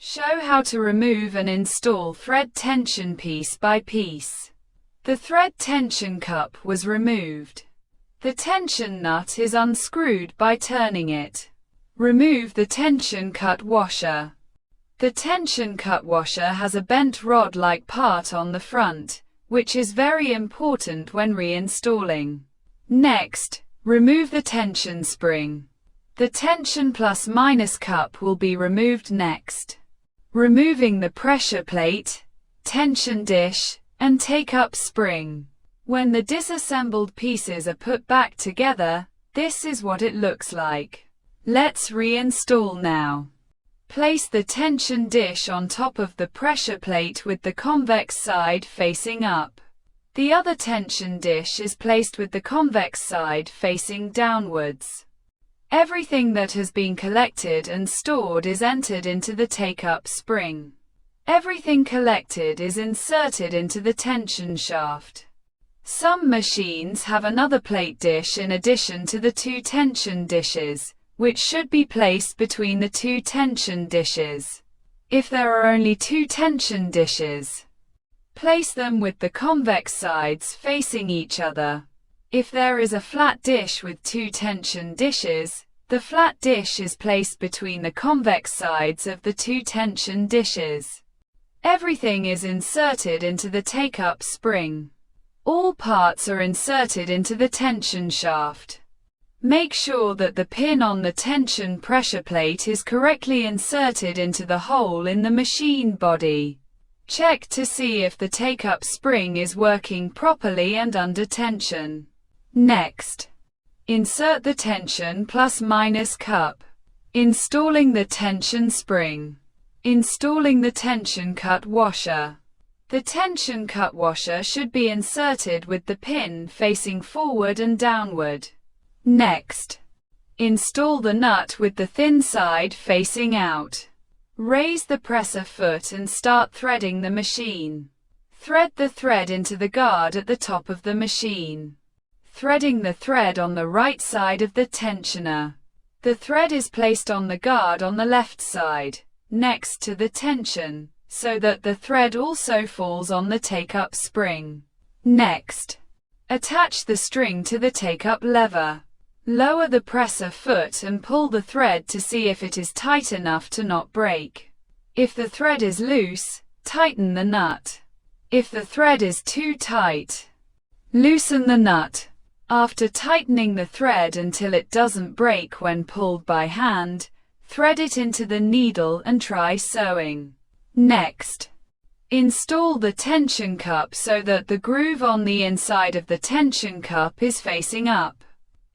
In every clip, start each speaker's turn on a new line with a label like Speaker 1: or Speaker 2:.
Speaker 1: Show how to remove and install thread tension piece by piece. The thread tension cup was removed. The tension nut is unscrewed by turning it. Remove the tension cut washer. The tension cut washer has a bent rod-like part on the front, which is very important when reinstalling. Next, remove the tension spring. The tension plus-minus cup will be removed next. Removing the pressure plate, tension dish, and take-up spring. When the disassembled pieces are put back together, this is what it looks like. Let's reinstall now. Place the tension dish on top of the pressure plate with the convex side facing up. The other tension dish is placed with the convex side facing downwards. Everything that has been collected and stored is entered into the take-up spring. Everything collected is inserted into the tension shaft. Some machines have another plate dish in addition to the two tension dishes, which should be placed between the two tension dishes. If there are only two tension dishes, place them with the convex sides facing each other. If there is a flat dish with two tension dishes, the flat dish is placed between the convex sides of the two tension dishes. Everything is inserted into the take-up spring. All parts are inserted into the tension shaft. Make sure that the pin on the tension pressure plate is correctly inserted into the hole in the machine body. Check to see if the take-up spring is working properly and under tension. Next, insert the tension plus-minus cup. Installing the tension spring. Installing the tension cut washer. The tension cut washer should be inserted with the pin facing forward and downward. Next, install the nut with the thin side facing out. Raise the presser foot and start threading the machine. Thread the thread into the guard at the top of the machine. Threading the thread on the right side of the tensioner. The thread is placed on the guard on the left side, next to the tension, so that the thread also falls on the take-up spring. Next, attach the string to the take-up lever. Lower the presser foot and pull the thread to see if it is tight enough to not break. If the thread is loose, tighten the nut. If the thread is too tight, loosen the nut. After tightening the thread until it doesn't break when pulled by hand, thread it into the needle and try sewing. Next, install the tension cup so that the groove on the inside of the tension cup is facing up.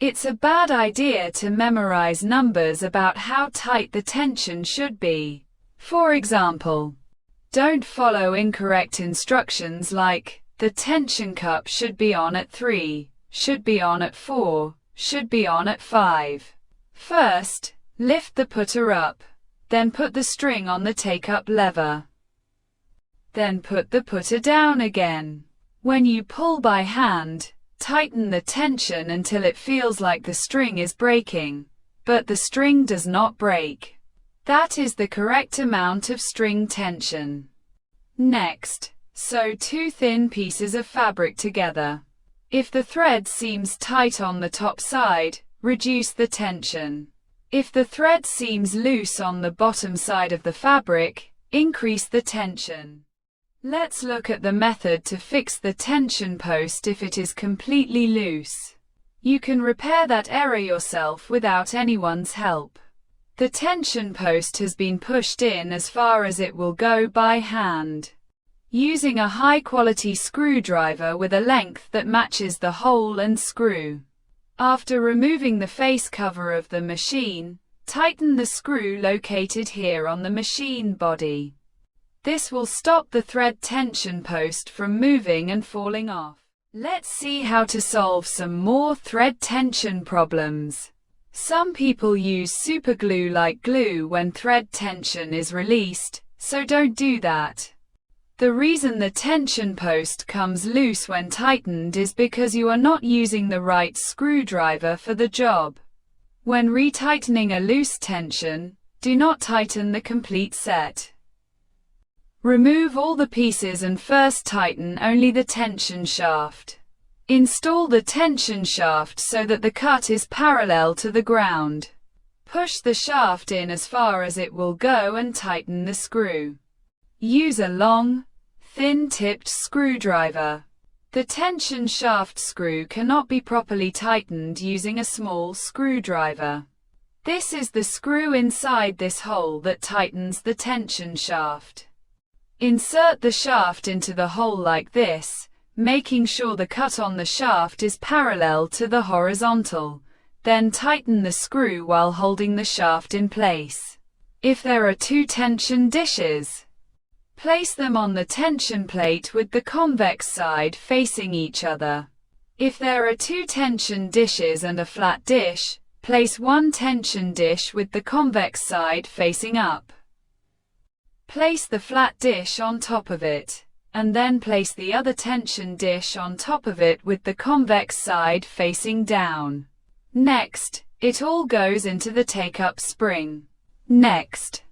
Speaker 1: It's a bad idea to memorize numbers about how tight the tension should be. For example, don't follow incorrect instructions like, the tension cup should be on at 3, should be on at 4, should be on at 5. First, lift the putter up. Then put the string on the take-up lever. Then put the putter down again. When you pull by hand, tighten the tension until it feels like the string is breaking, but the string does not break. That is the correct amount of string tension. Next, sew two thin pieces of fabric together. If the thread seems tight on the top side, reduce the tension. If the thread seems loose on the bottom side of the fabric, increase the tension. Let's look at the method to fix the tension post if it is completely loose. You can repair that error yourself without anyone's help. The tension post has been pushed in as far as it will go by hand. Using a high-quality screwdriver with a length that matches the hole and screw. After removing the face cover of the machine, tighten the screw located here on the machine body. This will stop the thread tension post from moving and falling off. Let's see how to solve some more thread tension problems. Some people use superglue like glue when thread tension is released, so don't do that. The reason the tension post comes loose when tightened is because you are not using the right screwdriver for the job. When retightening a loose tension, do not tighten the complete set. Remove all the pieces and first tighten only the tension shaft. Install the tension shaft so that the cut is parallel to the ground. Push the shaft in as far as it will go and tighten the screw. Use a long, thin-tipped screwdriver. The tension shaft screw cannot be properly tightened using a small screwdriver. This is the screw inside this hole that tightens the tension shaft. Insert the shaft into the hole like this, making sure the cut on the shaft is parallel to the horizontal. Then tighten the screw while holding the shaft in place. If there are two tension dishes, place them on the tension plate with the convex side facing each other. If there are two tension dishes and a flat dish, place one tension dish with the convex side facing up. Place the flat dish on top of it, and then place the other tension dish on top of it with the convex side facing down. Next, it all goes into the take-up spring. Next,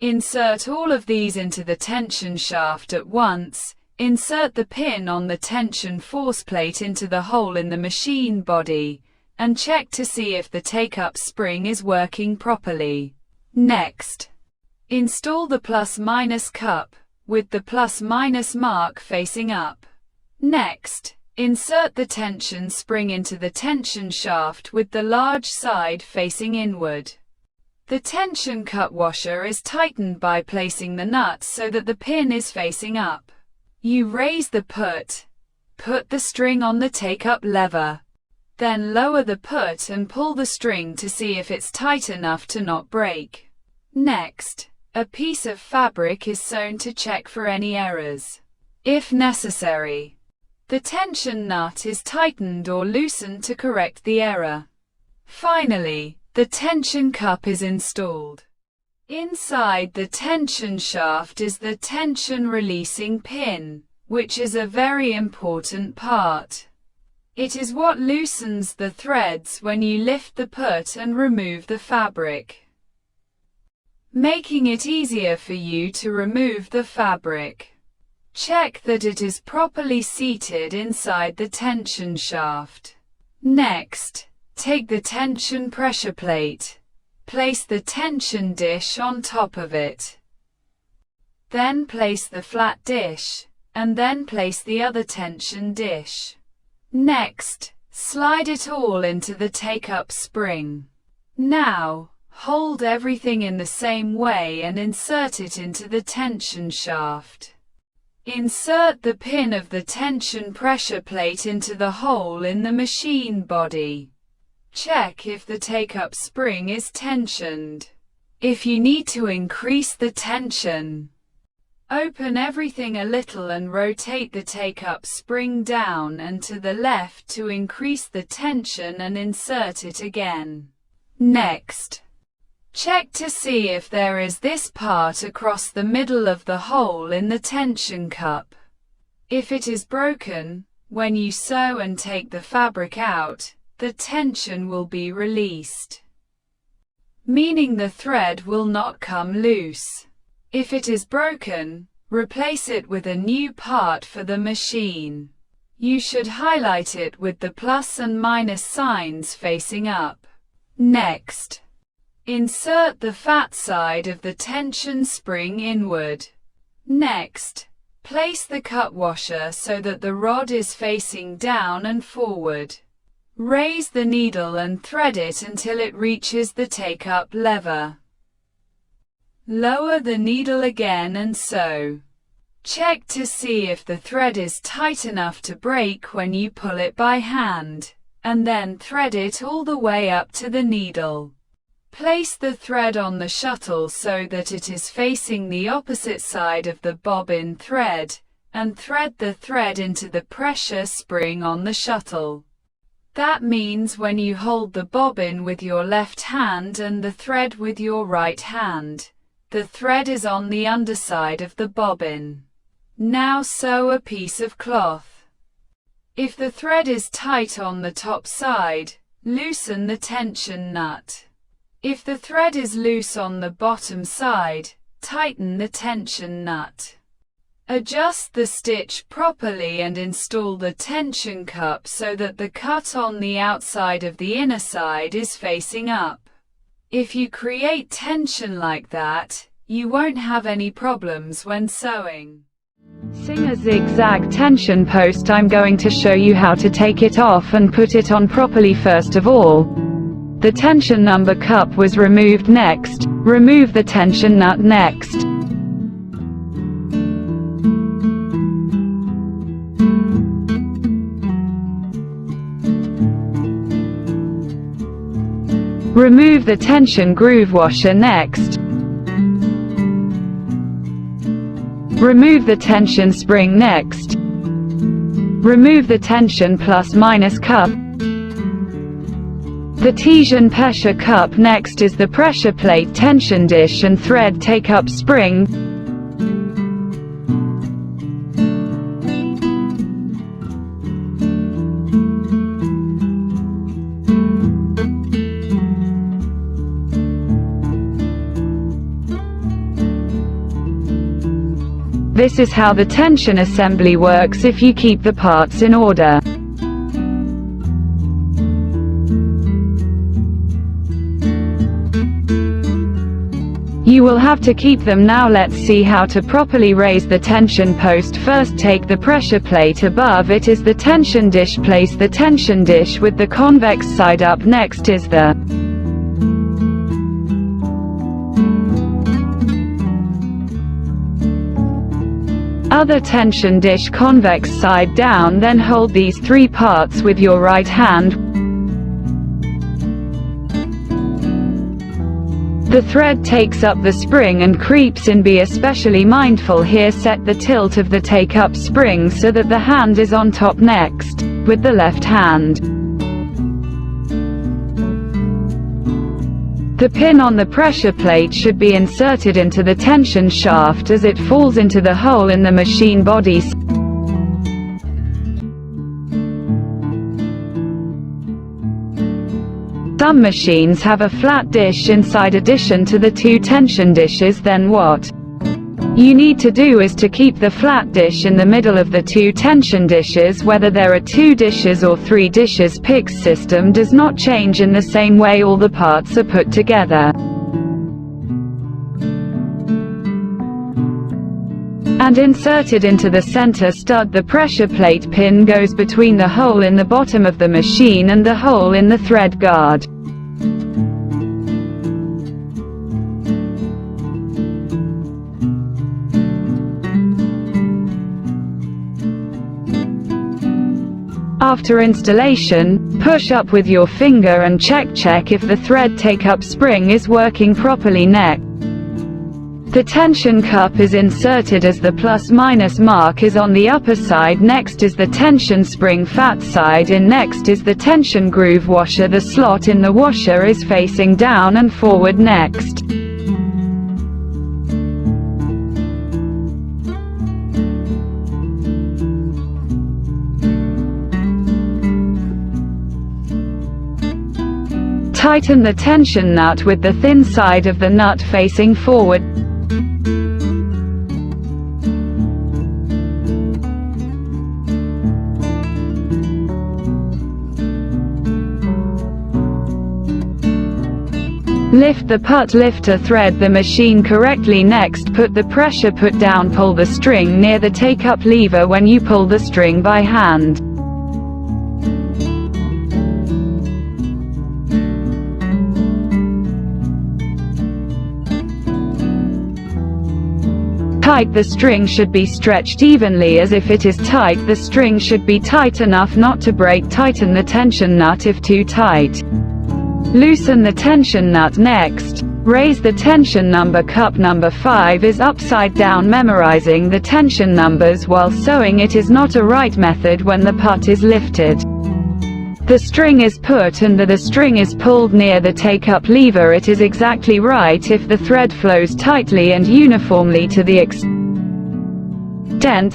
Speaker 1: insert all of these into the tension shaft at once. Insert the pin on the tension force plate into the hole in the machine body, and check to see if the take-up spring is working properly. Next, install the plus-minus cup, with the plus-minus mark facing up. Next, insert the tension spring into the tension shaft with the large side facing inward. The tension cut washer is tightened by placing the nut so that the pin is facing up. You raise the put the string on the take-up lever. Then lower the put and pull the string to see if it's tight enough to not break. Next, a piece of fabric is sewn to check for any errors. If necessary, the tension nut is tightened or loosened to correct the error. Finally, the tension cup is installed. Inside the tension shaft is the tension releasing pin, which is a very important part. It is what loosens the threads when you lift the put and remove the fabric, making it easier for you to remove the fabric. Check that it is properly seated inside the tension shaft. Next, take the tension pressure plate. Place the tension dish on top of it. Then place the flat dish, and then place the other tension dish. Next, slide it all into the take-up spring. Now, hold everything in the same way and insert it into the tension shaft. Insert the pin of the tension pressure plate into the hole in the machine body. Check if the take-up spring is tensioned. If you need to increase the tension, open everything a little and rotate the take-up spring down and to the left to increase the tension and insert it again. Next, check to see if there is this part across the middle of the hole in the tension cup. If it is broken, when you sew and take the fabric out, the tension will be released, meaning the thread will not come loose. If it is broken, replace it with a new part for the machine. You should highlight it with the plus and minus signs facing up. Next, insert the fat side of the tension spring inward. Next, place the cut washer so that the rod is facing down and forward. Raise the needle and thread it until it reaches the take-up lever. Lower the needle again and sew. Check to see if the thread is tight enough to break when you pull it by hand, and then thread it all the way up to the needle. Place the thread on the shuttle so that it is facing the opposite side of the bobbin thread, and thread the thread into the pressure spring on the shuttle. That means when you hold the bobbin with your left hand and the thread with your right hand, the thread is on the underside of the bobbin. Now sew a piece of cloth. If the thread is tight on the top side, loosen the tension nut. If the thread is loose on the bottom side, tighten the tension nut. Adjust the stitch properly and install the tension cup so that the cut on the outside of the inner side is facing up. If you create tension like that, you won't have any problems when sewing. Seeing a zigzag tension post, I'm going to show you how to take it off and put it on properly. First of all, the tension number cup was removed. Next, remove the tension nut. Next, remove the tension groove washer. Next, remove the tension spring. Next, remove the tension plus minus cup, the tension pressure cup. Next is the pressure plate, tension dish and thread take-up spring. This is how the tension assembly works if you keep the parts in order. You will have to keep them. Now let's see how to properly raise the tension post. First, take the pressure plate. Above it is the tension dish. Place the tension dish with the convex side up. Next is the other tension dish, convex side down. Then hold these three parts with your right hand. The thread takes up the spring and creeps in. Be especially mindful here. Set the tilt of the take-up spring so that the hand is on top. Next, with the left hand, the pin on the pressure plate should be inserted into the tension shaft as it falls into the hole in the machine body. Some machines have a flat dish inside addition to the two tension dishes. Then what you need to do is to keep the flat dish in the middle of the two tension dishes. Whether there are two dishes or three dishes, PIC's system does not change. In the same way, all the parts are put together and inserted into the center stud. The pressure plate pin goes between the hole in the bottom of the machine and the hole in the thread guard. After installation, push up with your finger and check if the thread take-up spring is working properly. Next, the tension cup is inserted as the plus-minus mark is on the upper side. Next is the tension spring, fat side in. Next is the tension groove washer. The slot in the washer is facing down and forward. Next, tighten the tension nut with the thin side of the nut facing forward. Lift the put lifter, thread the machine correctly. Next, put the pressure put down. Pull the string near the take-up lever when you pull the string by hand. Tight. The string should be stretched evenly as if it is tight. The string should be tight enough not to break. Tighten the tension nut if too tight. Loosen the tension nut. Next, raise the tension number cup. Number 5 is upside down. Memorizing the tension numbers while sewing it is not a right method when the put is lifted. The string is put and the string is pulled near the take-up lever. It is exactly right if the thread flows tightly and uniformly to the extent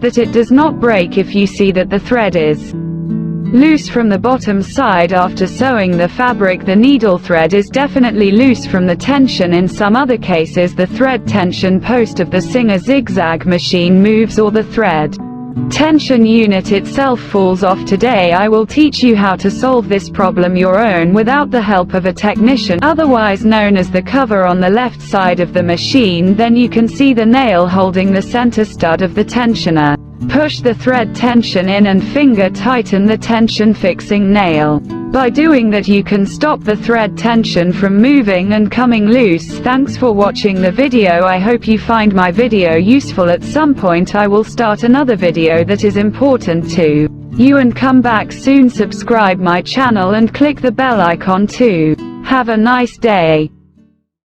Speaker 1: that it does not break. If you see that the thread is loose from the bottom side. After sewing the fabric, the needle thread is definitely loose from the tension. In some other cases, the thread tension post of the Singer Zigzag machine moves, or the thread tension unit itself falls off. Today I will teach you how to solve this problem your own without the help of a technician, otherwise known as the cover on the left side of the machine. Then you can see the nail holding the center stud of the tensioner. Push the thread tension in and finger tighten the tension fixing nail. By doing that, you can stop the thread tension from moving and coming loose. Thanks for watching the video. I hope you find my video useful. At some point I will start another video that is important to you, and come back soon. Subscribe my channel and click the bell icon too. Have a nice day.